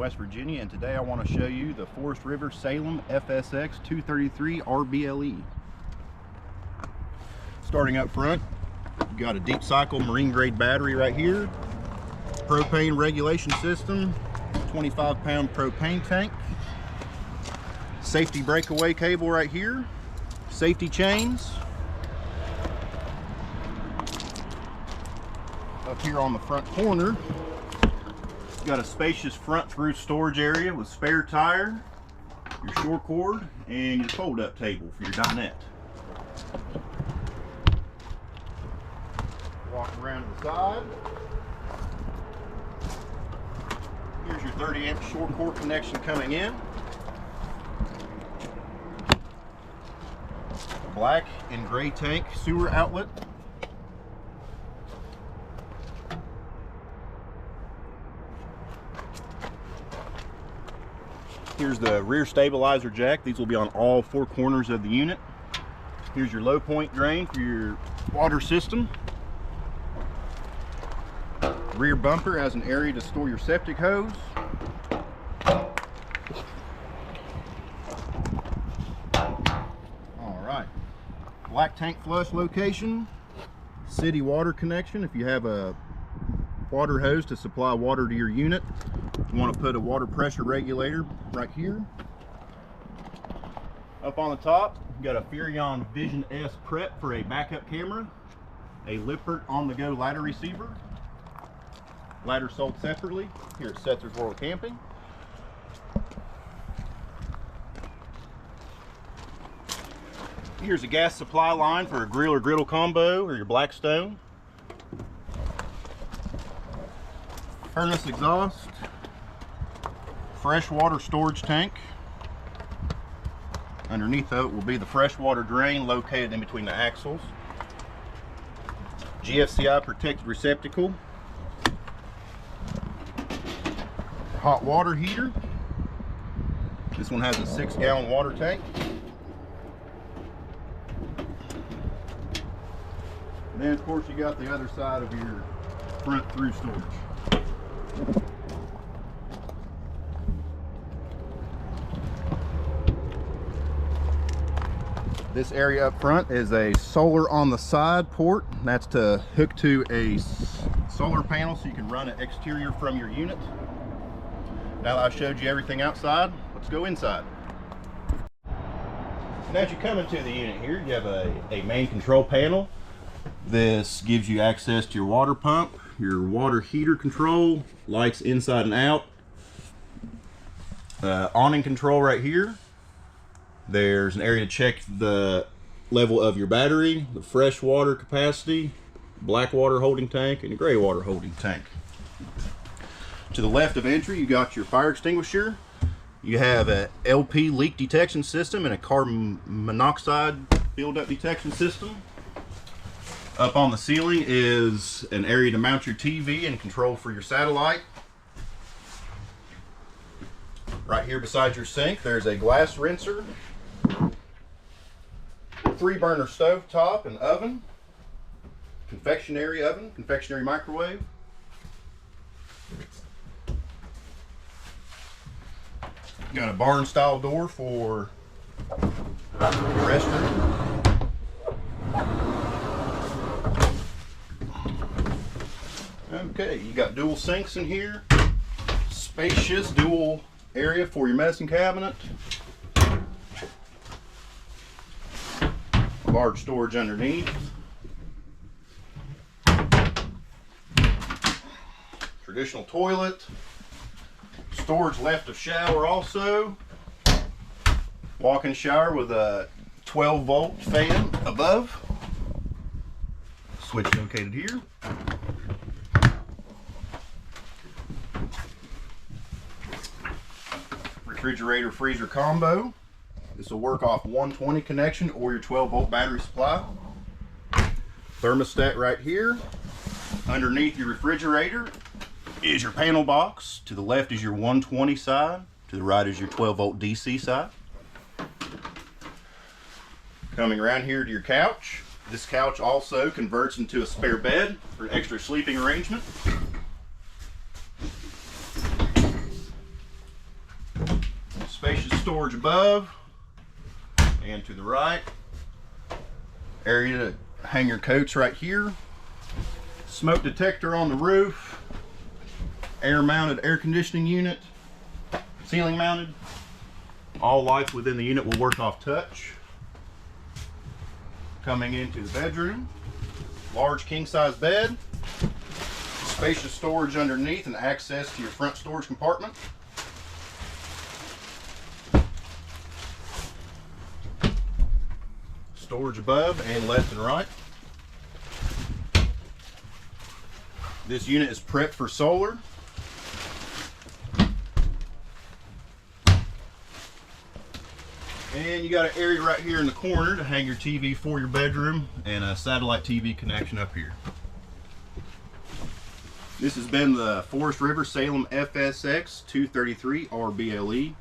West Virginia, and today I want to show you the Forest River Salem FSX 233 RBLE. Starting up front, you've got a deep cycle marine grade battery right here, propane regulation system, 25-pound propane tank, safety breakaway cable right here, safety chains. Up here on the front corner, you've got a spacious front through storage area with spare tire, your shore cord, and your fold-up table for your dinette. Walk around to the side. Here's your 30-amp shore cord connection coming in. A black and gray tank sewer outlet. Here's the rear stabilizer jack. These will be on all four corners of the unit. Here's your low point drain for your water system. Rear bumper has an area to store your septic hose. Alright. Black tank flush location. City water connection if you have a water hose to supply water to your unit. You want to put a water pressure regulator right here. Up on the top, you've got a Furion Vision S prep for a backup camera, a Lippert on-the-go ladder receiver. Ladder sold separately here at SETZER'S World Camping. Here's a gas supply line for a grill or griddle combo or your Blackstone. Furnace exhaust. Freshwater storage tank. Underneath of it will be the freshwater drain located in between the axles. GFCI protected receptacle. Hot water heater. This one has a 6-gallon water tank. And then of course you got the other side of your front through storage. This area up front is a solar on the side port. That's to hook to a solar panel so you can run an exterior from your unit. Now that I showed you everything outside, let's go inside. And as you come into the unit here, you have a main control panel. This gives you access to your water pump, your water heater control, lights inside and out. Awning control right here. There's an area to check the level of your battery, the fresh water capacity, black water holding tank, and a gray water holding tank. To the left of entry, you got your fire extinguisher. You have a LP leak detection system and a carbon monoxide buildup detection system. Up on the ceiling is an area to mount your TV and control for your satellite. Right here beside your sink, there's a glass rinser, 3-burner stove top and oven, confectionery microwave. Got a barn style door for your restroom. Okay, you got dual sinks in here, spacious dual area for your medicine cabinet, large storage underneath, traditional toilet, storage left of shower also, walk-in shower with a 12-volt fan above, switch located here. Refrigerator freezer combo. This will work off 120 connection or your 12-volt battery supply. Thermostat right here. Underneath your refrigerator is your panel box. To the left is your 120 side. To the right is your 12-volt DC side. Coming around here to your couch. This couch also converts into a spare bed for an extra sleeping arrangement. Spacious storage above and to the right. Area to hang your coats right here. Smoke detector on the roof. Air mounted air conditioning unit. Ceiling mounted. All lights within the unit will work off touch. Coming into the bedroom. Large king size bed. Spacious storage underneath and access to your front storage compartment. Storage above and left and right. This unit is prepped for solar. And you got an area right here in the corner to hang your TV for your bedroom and a satellite TV connection up here. This has been the Forest River Salem FSX 233 RBLE.